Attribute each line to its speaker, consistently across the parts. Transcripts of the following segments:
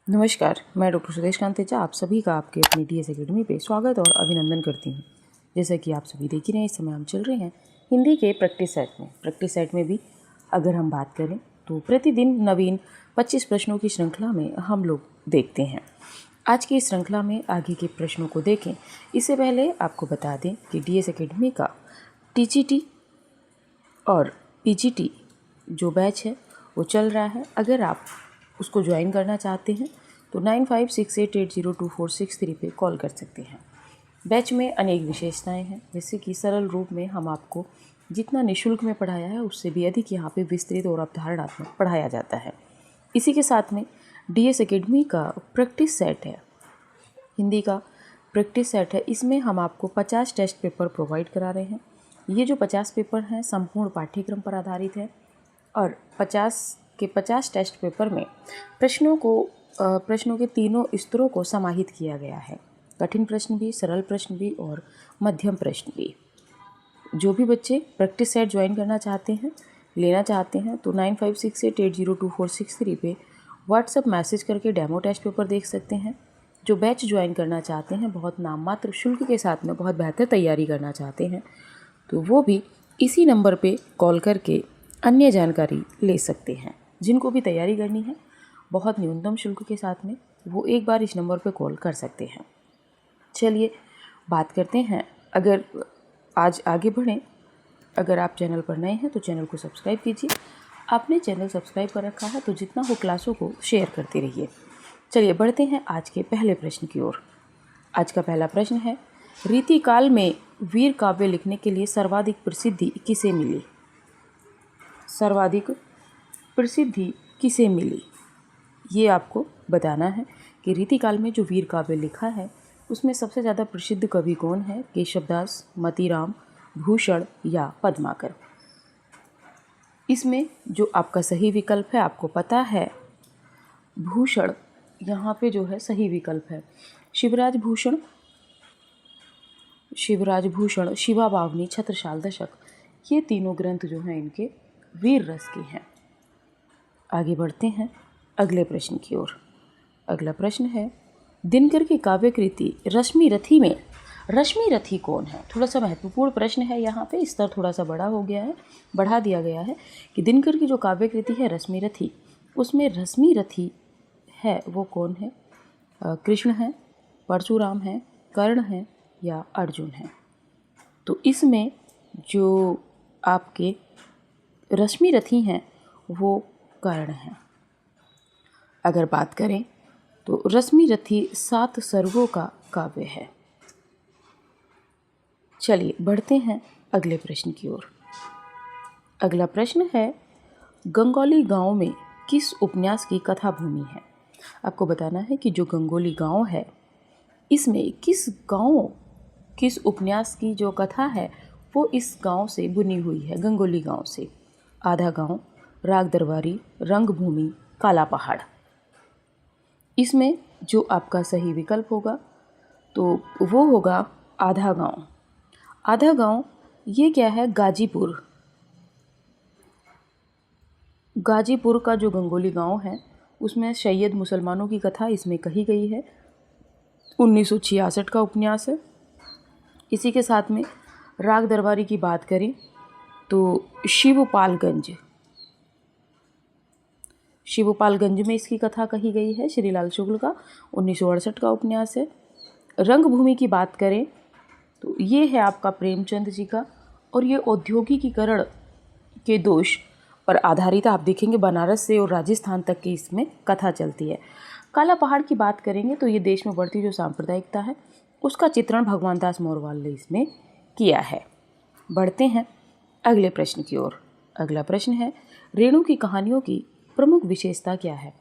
Speaker 1: नमस्कार, मैं डॉक्टर सुदेश कांतेचा आप सभी का आपके अपनी डीएस एकेडमी पे स्वागत और अभिनंदन करती हूँ। जैसा कि आप सभी देख ही रहे हैं, इस समय हम चल रहे हैं हिंदी के प्रैक्टिस सेट में भी अगर हम बात करें तो प्रतिदिन नवीन 25 प्रश्नों की श्रृंखला में हम लोग देखते हैं। आज की इस श्रृंखला में आगे के प्रश्नों को देखें इससे पहले आपको बता दें कि डीएस एकेडमी का टीजीटी और पीजीटी जो बैच है वो चल रहा है। अगर आप उसको ज्वाइन करना चाहते हैं तो 9568802463 पे कॉल कर सकते हैं। बैच में अनेक विशेषताएं हैं, जैसे कि सरल रूप में हम आपको जितना निःशुल्क में पढ़ाया है उससे भी अधिक यहाँ पे विस्तृत और अवधारणात्मक पढ़ाया जाता है। इसी के साथ में डीएस एकेडमी का प्रैक्टिस सेट है, हिंदी का प्रैक्टिस सेट है। इसमें हम आपको 50 टेस्ट पेपर प्रोवाइड करा रहे हैं। ये जो 50 पेपर हैं संपूर्ण पाठ्यक्रम पर आधारित है और 50 टेस्ट पेपर में प्रश्नों के तीनों स्तरों को समाहित किया गया है, कठिन प्रश्न भी, सरल प्रश्न भी और मध्यम प्रश्न भी। जो भी बच्चे प्रैक्टिस सेट ज्वाइन करना चाहते हैं, लेना चाहते हैं तो 9568802463 पे व्हाट्सएप मैसेज करके डेमो टेस्ट पेपर देख सकते हैं। जो बैच ज्वाइन करना चाहते हैं, बहुत नाममात्र शुल्क के साथ में बहुत बेहतर तैयारी करना चाहते हैं, तो वो भी इसी नंबर पे कॉल करके अन्य जानकारी ले सकते हैं। जिनको भी तैयारी करनी है बहुत न्यूनतम शुल्क के साथ में, वो एक बार इस नंबर पे कॉल कर सकते हैं। चलिए बात करते हैं, अगर आज आगे बढ़ें। अगर आप चैनल पर नए हैं तो चैनल को सब्सक्राइब कीजिए। आपने चैनल सब्सक्राइब कर रखा है तो जितना हो क्लासों को शेयर करते रहिए। चलिए बढ़ते हैं आज के पहले प्रश्न की ओर। आज का पहला प्रश्न है, रीतिकाल में वीर काव्य लिखने के लिए सर्वाधिक प्रसिद्धि किसे मिली? सर्वाधिक प्रसिद्धि किसे मिली, ये आपको बताना है कि रीतिकाल में जो वीर काव्य लिखा है उसमें सबसे ज़्यादा प्रसिद्ध कवि कौन है? केशवदास, मतीराम, भूषण या पद्माकर। इसमें जो आपका सही विकल्प है, आपको पता है भूषण यहाँ पे जो है सही विकल्प है। शिवराज भूषण, शिवा बावनी, छत्रसाल दशक, ये तीनों ग्रंथ जो हैं इनके वीर रस के हैं। आगे बढ़ते हैं अगले प्रश्न की ओर। अगला प्रश्न है, दिनकर की काव्य कृति रश्मि रथी में रश्मि रथी कौन है? थोड़ा सा महत्वपूर्ण प्रश्न है, यहाँ पे स्तर थोड़ा सा बड़ा हो गया है, बढ़ा दिया गया है कि दिनकर की जो काव्य कृति है रश्मि रथी, उसमें रश्मि रथी है वो कौन है? कृष्ण है, परशुराम है, कर्ण है या अर्जुन है? तो इसमें जो आपके रश्मि रथी हैं वो कर्ण हैं। अगर बात करें तो रश्मि रथी 7 सर्गों का काव्य है। चलिए बढ़ते हैं अगले प्रश्न की ओर। अगला प्रश्न है, गंगौली गांव में किस उपन्यास की कथा भूमि है? आपको बताना है कि जो गंगौली गांव है इसमें किस उपन्यास की जो कथा है वो इस गांव से बुनी हुई है, गंगौली गांव से। आधा गांव, राग दरबारी, रंगभूमि, काला पहाड़। इसमें जो आपका सही विकल्प होगा तो वो होगा आधा गांव। आधा गांव ये क्या है? गाजीपुर का जो गंगौली गांव है उसमें शैयद मुसलमानों की कथा इसमें कही गई है। 1966 का उपन्यास है। इसी के साथ में राग दरबारी की बात करें तो शिवपालगंज में इसकी कथा कही गई है, श्रीलाल शुक्ल का 1968 का उपन्यास है। रंगभूमि की बात करें तो ये है आपका प्रेमचंद जी का, और ये औद्योगिकीकरण के दोष पर आधारित, आप देखेंगे बनारस से और राजस्थान तक की इसमें कथा चलती है। काला पहाड़ की बात करेंगे तो ये देश में बढ़ती जो सांप्रदायिकता है उसका चित्रण भगवान दास मोरवाल ने इसमें किया है। बढ़ते हैं अगले प्रश्न की ओर। अगला प्रश्न है, रेणु की कहानियों की प्रमुख विशेषता क्या है?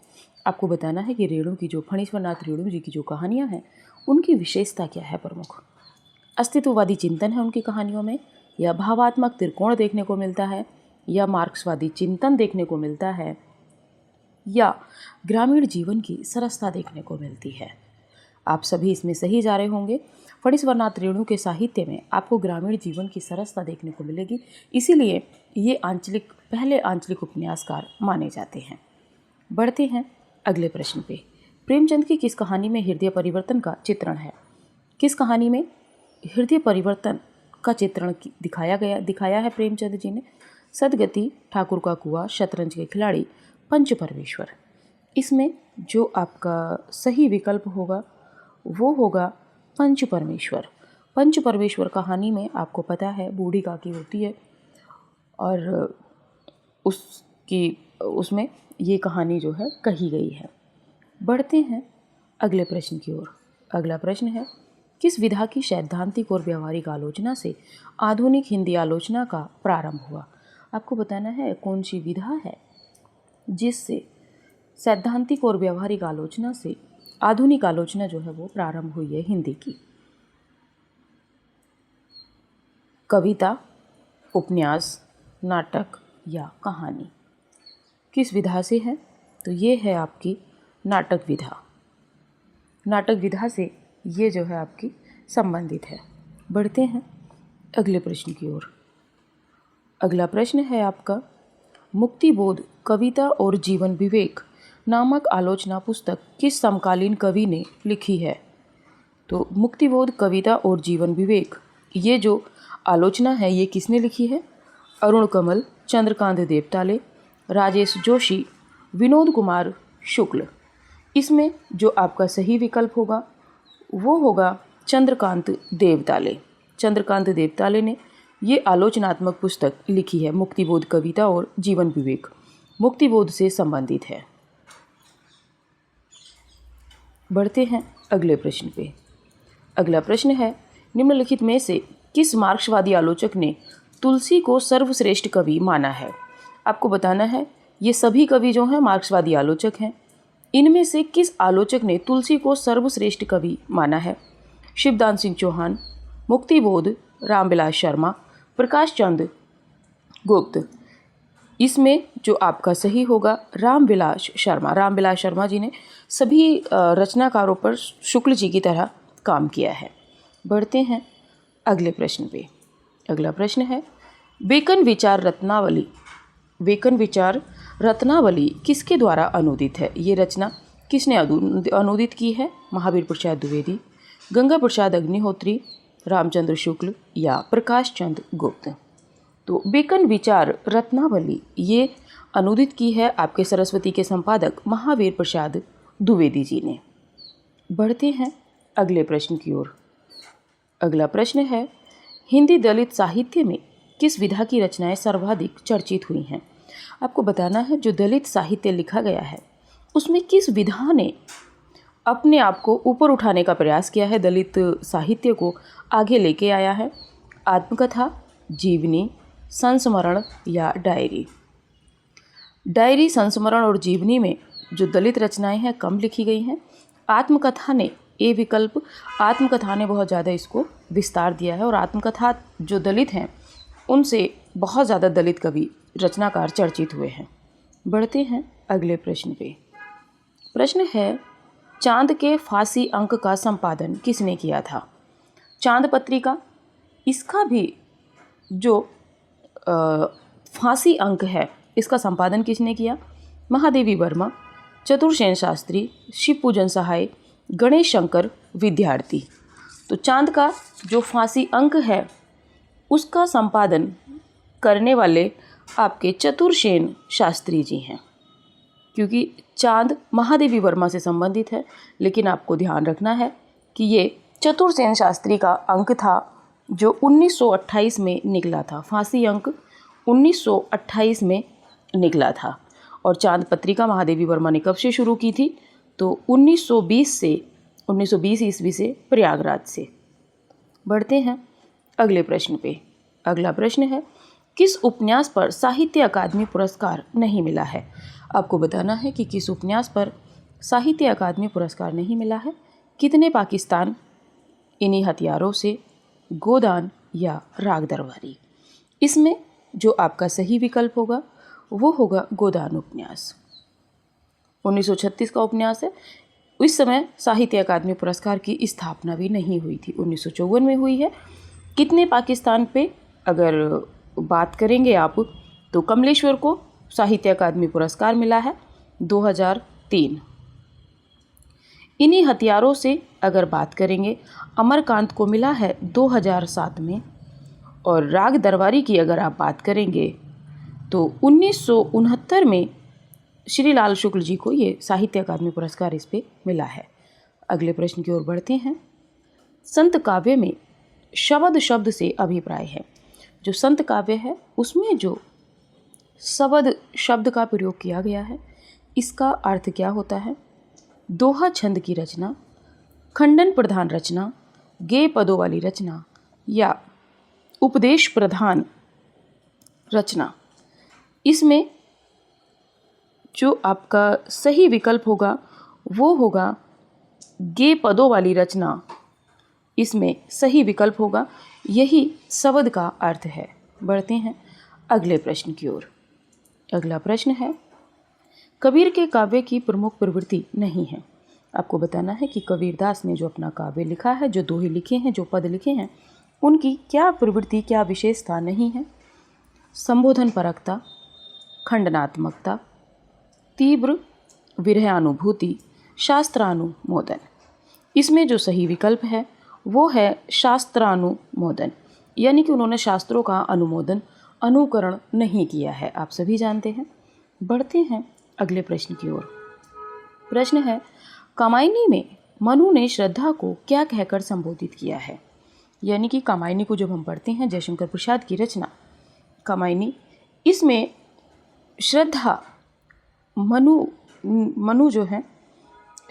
Speaker 1: आपको बताना है कि रेणु की जो फणीश्वरनाथ रेणु जी की जो कहानियाँ हैं उनकी विशेषता क्या है प्रमुख? अस्तित्ववादी चिंतन है उनकी कहानियों में, या भावात्मक त्रिकोण देखने को मिलता है, या मार्क्सवादी चिंतन देखने को मिलता है, या ग्रामीण जीवन की सरसता देखने को मिलती है? आप सभी इसमें सही जा रहे होंगे। फणीश्वरनाथ रेणु के साहित्य में आपको ग्रामीण जीवन की सरसता देखने को मिलेगी, इसीलिए ये पहले आंचलिक उपन्यासकार माने जाते हैं। बढ़ते हैं अगले प्रश्न पे प्रेमचंद की किस कहानी में हृदय परिवर्तन का चित्रण है? किस कहानी में हृदय परिवर्तन का चित्रण दिखाया है प्रेमचंद जी ने? सदगति, ठाकुर का कुआं, शतरंज के खिलाड़ी, पंच परमेश्वर। इसमें जो आपका सही विकल्प होगा वो होगा पंच परमेश्वर। पंच परमेश्वर कहानी में आपको पता है बूढ़ी काकी होती है और उसमें ये कहानी जो है कही गई है। बढ़ते हैं अगले प्रश्न की ओर। अगला प्रश्न है, किस विधा की सैद्धांतिक और व्यवहारिक आलोचना से आधुनिक हिंदी आलोचना का प्रारंभ हुआ? आपको बताना है कौन सी विधा है जिससे सैद्धांतिक और व्यवहारिक आलोचना से आधुनिक आलोचना जो है वो प्रारंभ हुई है हिंदी की। कविता, उपन्यास, नाटक या कहानी? किस विधा से है? तो ये है आपकी नाटक विधा। नाटक विधा से ये जो है आपकी संबंधित है। बढ़ते हैं अगले प्रश्न की ओर। अगला प्रश्न है आपका, मुक्तिबोध कविता और जीवन विवेक नामक आलोचना पुस्तक किस समकालीन कवि ने लिखी है? तो मुक्तिबोध कविता और जीवन विवेक ये जो आलोचना है ये किसने लिखी है? अरुण कमल, चंद्रकांत देवताले, राजेश जोशी, विनोद कुमार शुक्ल। इसमें जो आपका सही विकल्प होगा वो होगा चंद्रकांत देवताले। चंद्रकांत देवताले ने ये आलोचनात्मक पुस्तक लिखी है, मुक्तिबोध कविता और जीवन विवेक। मुक्तिबोध से संबंधित है। बढ़ते हैं अगले प्रश्न पे। अगला प्रश्न है, निम्नलिखित में से किस मार्क्सवादी आलोचक ने तुलसी को सर्वश्रेष्ठ कवि माना है? आपको बताना है ये सभी कवि जो हैं मार्क्सवादी आलोचक हैं। इनमें से किस आलोचक ने तुलसी को सर्वश्रेष्ठ कवि माना है? शिवदान सिंह चौहान, मुक्तिबोध, रामविलास शर्मा, प्रकाश चंद गुप्त। इसमें जो आपका सही होगा रामविलास शर्मा। रामविलास शर्मा जी ने सभी रचनाकारों पर शुक्ल जी की तरह काम किया है। बढ़ते हैं अगले प्रश्न पे। अगला प्रश्न है, वेकन विचार रत्नावली किसके द्वारा अनुदित है? ये रचना किसने अनुदित की है? महावीर प्रसाद द्विवेदी, गंगा प्रसाद अग्निहोत्री, रामचंद्र शुक्ल या प्रकाश चंद गुप्त। तो वेकन विचार रत्नावली ये अनुदित की है आपके सरस्वती के संपादक महावीर प्रसाद द्विवेदी जी ने। बढ़ते हैं अगले प्रश्न की ओर। अगला प्रश्न है, हिंदी दलित साहित्य में किस विधा की रचनाएं सर्वाधिक चर्चित हुई हैं? आपको बताना है जो दलित साहित्य लिखा गया है उसमें किस विधा ने अपने आप को ऊपर उठाने का प्रयास किया है, दलित साहित्य को आगे लेके आया है? आत्मकथा, जीवनी, संस्मरण या डायरी? डायरी, संस्मरण और जीवनी में जो दलित रचनाएं हैं कम लिखी गई हैं। आत्मकथा ने ये विकल्प, आत्मकथा ने बहुत ज़्यादा इसको विस्तार दिया है और आत्मकथा जो दलित हैं उनसे बहुत ज़्यादा दलित कवि रचनाकार चर्चित हुए हैं। बढ़ते हैं अगले प्रश्न पे। प्रश्न है, चांद के फांसी अंक का संपादन किसने किया था? चांद पत्रिका, इसका भी जो फांसी अंक है इसका संपादन किसने किया? महादेवी वर्मा, चतुर्सेन शास्त्री, शिव पूजन सहाय, गणेश शंकर विद्यार्थी। तो चांद का जो फांसी अंक है उसका संपादन करने वाले आपके चतुर्सेन शास्त्री जी हैं। क्योंकि चांद महादेवी वर्मा से संबंधित है, लेकिन आपको ध्यान रखना है कि ये चतुर्सेन शास्त्री का अंक था जो 1928 में निकला था। फांसी अंक 1928 में निकला था और चांद पत्रिका महादेवी वर्मा ने कब से शुरू की थी? तो 1920 ईस्वी से प्रयागराज से। बढ़ते हैं अगले प्रश्न पे। अगला प्रश्न है, किस उपन्यास पर साहित्य अकादमी पुरस्कार नहीं मिला है? आपको बताना है कि किस उपन्यास पर साहित्य अकादमी पुरस्कार नहीं मिला है। कितने पाकिस्तान, इन्हीं हथियारों से, गोदान या राग दरबारी? इसमें जो आपका सही विकल्प होगा वो होगा गोदान उपन्यास। 1936 का उपन्यास है। इस समय साहित्य अकादमी पुरस्कार की स्थापना भी नहीं हुई थी, 1954 में हुई है। कितने पाकिस्तान पे अगर बात करेंगे आप तो कमलेश्वर को साहित्य अकादमी पुरस्कार मिला है 2003। इन्हीं हथियारों से अगर बात करेंगे, अमरकांत को मिला है 2007 में। और राग दरबारी की अगर आप बात करेंगे तो 1969 में श्री लाल शुक्ल जी को ये साहित्य अकादमी पुरस्कार इस पे मिला है। अगले प्रश्न की ओर बढ़ते हैं। संत काव्य में शब्द शब्द से अभिप्राय है। जो संत काव्य है उसमें जो शब्द शब्द का प्रयोग किया गया है, इसका अर्थ क्या होता है? दोहा छंद की रचना, खंडन प्रधान रचना, गेय पदों वाली रचना या उपदेश प्रधान रचना। इसमें जो आपका सही विकल्प होगा वो होगा गेय पदों वाली रचना। इसमें सही विकल्प होगा, यही शब्द का अर्थ है। बढ़ते हैं अगले प्रश्न की ओर। अगला प्रश्न है, कबीर के काव्य की प्रमुख प्रवृत्ति नहीं है। आपको बताना है कि कबीरदास ने जो अपना काव्य लिखा है, जो दोहे लिखे हैं, जो पद लिखे हैं, उनकी क्या प्रवृत्ति, क्या विशेषता नहीं है? संबोधन परकता, खंडनात्मकता, तीव्र विरहानुभूति, शास्त्रानुमोदन। इसमें जो सही विकल्प है वो है शास्त्रानुमोदन, यानी कि उन्होंने शास्त्रों का अनुमोदन, अनुकरण नहीं किया है, आप सभी जानते हैं। बढ़ते हैं अगले प्रश्न की ओर। प्रश्न है, कामायनी में मनु ने श्रद्धा को क्या कहकर संबोधित किया है? यानी कि कामायनी को जब हम पढ़ते हैं, जयशंकर प्रसाद की रचना कामायनी, इसमें श्रद्धा मनु जो है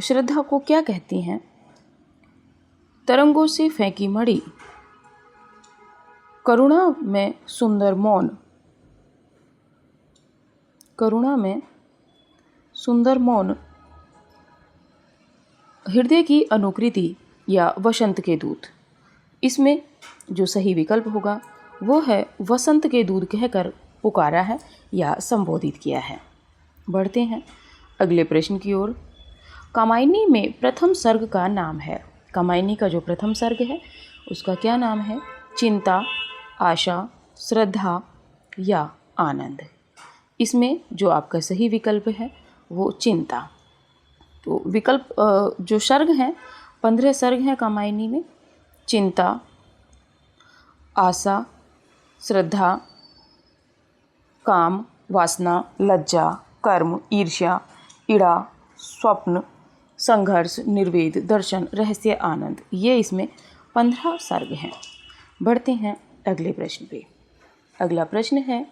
Speaker 1: श्रद्धा को क्या कहती हैं? तरंगों से फेंकी मणि, करुणा में सुंदर मौन, करुणा में सुंदर मौन, हृदय की अनुकृति या वसंत के दूत। इसमें जो सही विकल्प होगा वो है वसंत के दूध कहकर पुकारा है या संबोधित किया है। बढ़ते हैं अगले प्रश्न की ओर। कामायनी में प्रथम सर्ग का नाम है। कामायनी का जो प्रथम सर्ग है उसका क्या नाम है? चिंता, आशा, श्रद्धा या आनंद। इसमें जो आपका सही विकल्प है वो चिंता। तो विकल्प जो सर्ग हैं, 15 सर्ग हैं कामायनी में। चिंता, आशा, श्रद्धा, काम, वासना, लज्जा, कर्म, ईर्ष्या, इड़ा, स्वप्न, संघर्ष, निर्वेद, दर्शन, रहस्य, आनंद। ये इसमें 15 सर्ग हैं। बढ़ते हैं अगले प्रश्न पे। अगला प्रश्न है,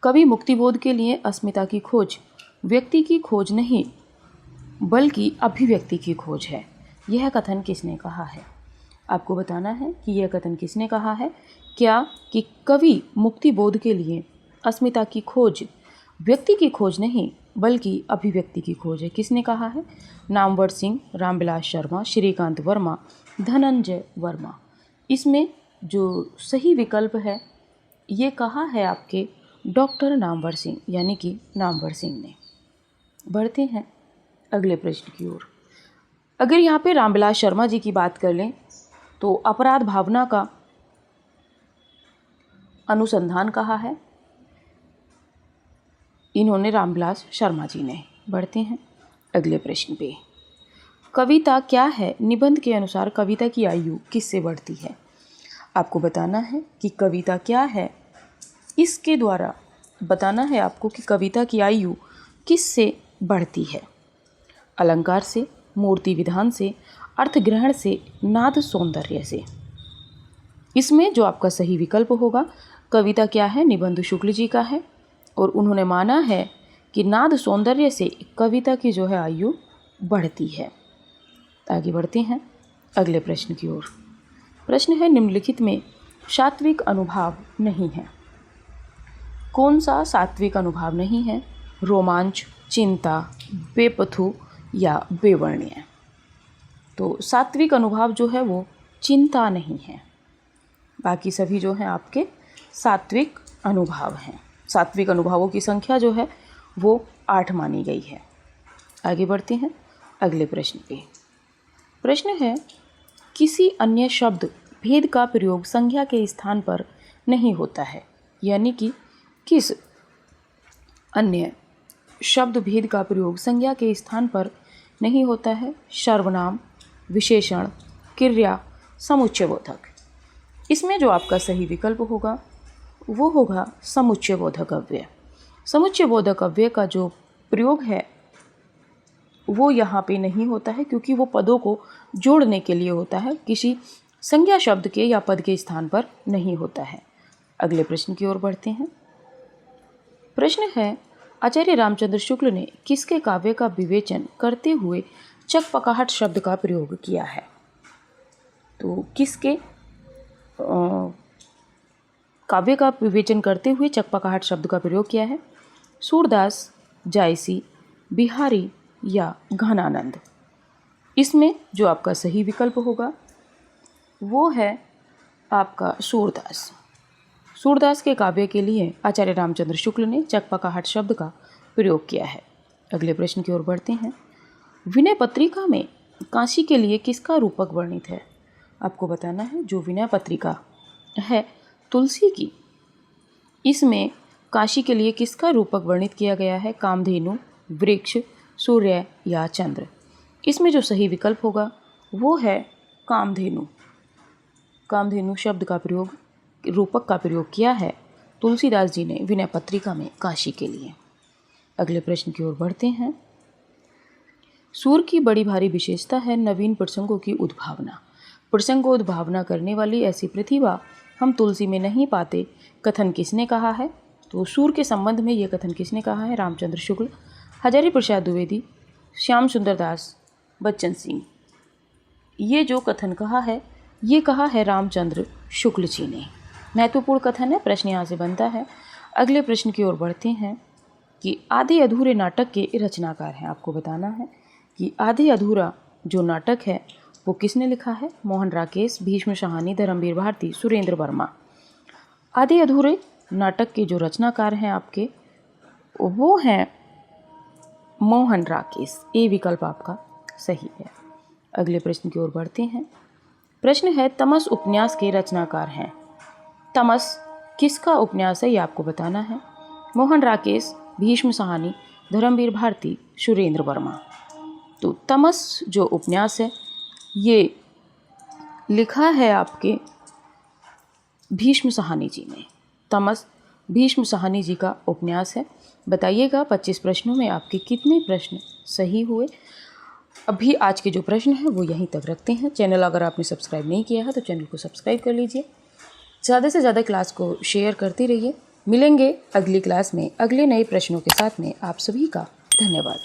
Speaker 1: कवि मुक्तिबोध के लिए अस्मिता की खोज व्यक्ति की खोज नहीं बल्कि अभिव्यक्ति की खोज है। यह कथन किसने कहा है? आपको बताना है कि यह कथन किसने कहा है। क्या कि कवि मुक्तिबोध के लिए अस्मिता की खोज व्यक्ति की खोज नहीं बल्कि अभिव्यक्ति की खोज है। किसने कहा है? नामवर सिंह, रामविलास शर्मा, श्रीकांत वर्मा, धनंजय वर्मा। इसमें जो सही विकल्प है ये कहा है आपके डॉक्टर नामवर सिंह, यानी कि नामवर सिंह ने। बढ़ते हैं अगले प्रश्न की ओर। अगर यहाँ पे रामविलास शर्मा जी की बात कर लें तो अपराध भावना का अनुसंधान कहा है इन्होंने, रामविलास शर्मा जी ने। बढ़ते हैं अगले प्रश्न पे। कविता क्या है? निबंध के अनुसार कविता की आयु किससे बढ़ती है? आपको बताना है कि कविता क्या है, इसके द्वारा बताना है आपको कि कविता की आयु किससे बढ़ती है। अलंकार से, मूर्ति विधान से, अर्थ ग्रहण से, नाद सौंदर्य से। इसमें जो आपका सही विकल्प होगा, कविता क्या है निबंध शुक्ल जी का है और उन्होंने माना है कि नाद सौंदर्य से कविता की जो है आयु बढ़ती है। आगे बढ़ते हैं अगले प्रश्न की ओर। प्रश्न है, निम्नलिखित में सात्विक अनुभाव नहीं है। कौन सा सात्विक अनुभाव नहीं है? रोमांच, चिंता, बेपथु या बेवर्ण्य। तो सात्विक अनुभाव जो है वो चिंता नहीं है, बाकी सभी जो हैं आपके सात्विक अनुभाव हैं। सात्विक अनुभावों की संख्या जो है वो 8 मानी गई है। आगे बढ़ते हैं अगले प्रश्न पे। प्रश्न है, किसी अन्य शब्द भेद का प्रयोग संज्ञा के स्थान पर नहीं होता है। यानी कि किस अन्य शब्द भेद का प्रयोग संज्ञा के स्थान पर नहीं होता है सर्वनाम, विशेषण, क्रिया, समुच्चयबोधक। इसमें जो आपका सही विकल्प होगा वो होगा समुच्चयबोधक अव्यय। समुच्चयबोधक अव्यय का जो प्रयोग है वो यहाँ पे नहीं होता है, क्योंकि वो पदों को जोड़ने के लिए होता है, किसी संज्ञा शब्द के या पद के स्थान पर नहीं होता है। अगले प्रश्न की ओर बढ़ते हैं। प्रश्न है, आचार्य रामचंद्र शुक्ल ने किसके काव्य का विवेचन करते हुए चकपकाहट शब्द का प्रयोग किया है? तो किसके काव्य का विवेचन करते हुए चकपकाहट शब्द का प्रयोग किया है? सूरदास, जायसी, बिहारी या घनानंद? इसमें जो आपका सही विकल्प होगा वो है आपका सूरदास। सूरदास के काव्य के लिए आचार्य रामचंद्र शुक्ल ने चकपकाहट शब्द का प्रयोग किया है। अगले प्रश्न की ओर बढ़ते हैं। विनय पत्रिका में काशी के लिए किसका रूपक वर्णित है? आपको बताना है जो विनय पत्रिका है तुलसी की, इसमें काशी के लिए किसका रूपक वर्णित किया गया है? कामधेनु, वृक्ष, सूर्य या चंद्र? इसमें जो सही विकल्प होगा वो है कामधेनु। कामधेनु शब्द का प्रयोग, रूपक का प्रयोग किया है तुलसीदास जी ने विनय पत्रिका में काशी के लिए। अगले प्रश्न की ओर बढ़ते हैं। सूर की बड़ी भारी विशेषता है नवीन प्रसंगों की उद्भावना। प्रसंगोद्भावना करने वाली ऐसी प्रतिभा हम तुलसी में नहीं पाते। कथन किसने कहा है? तो सूर के संबंध में ये कथन किसने कहा है? रामचंद्र शुक्ल, हजारी प्रसाद द्विवेदी, श्याम सुंदर दास, बच्चन सिंह। ये जो कथन कहा है ये कहा है रामचंद्र शुक्ल जी ने। महत्वपूर्ण कथन है, प्रश्न यहाँ से बनता है। अगले प्रश्न की ओर बढ़ते हैं कि आधे अधूरे नाटक के रचनाकार हैं। आपको बताना है कि आधे अधूरा जो नाटक है वो किसने लिखा है? मोहन राकेश, भीष्म शाहनी, धर्मवीर भारती, सुरेंद्र वर्मा। आधे अधूरे नाटक के जो रचनाकार हैं आपके वो हैं मोहन राकेश। ए विकल्प आपका सही है। अगले प्रश्न की ओर बढ़ते हैं। प्रश्न है, तमस उपन्यास के रचनाकार हैं। तमस किसका उपन्यास है ये आपको बताना है। मोहन राकेश, भीष्म शाहनी, धर्मवीर भारती, सुरेंद्र वर्मा। तो तमस जो उपन्यास है ये लिखा है आपके भीष्म शाहनी जी ने। तमस भीष्म शाहनी जी का उपन्यास है। बताइएगा 25 प्रश्नों में आपके कितने प्रश्न सही हुए। अभी आज के जो प्रश्न हैं वो यहीं तक रखते हैं। चैनल अगर आपने सब्सक्राइब नहीं किया है तो चैनल को सब्सक्राइब कर लीजिए। ज़्यादा से ज़्यादा क्लास को शेयर करते रहिए। मिलेंगे अगली क्लास में अगले नए प्रश्नों के साथ में। आप सभी का धन्यवाद।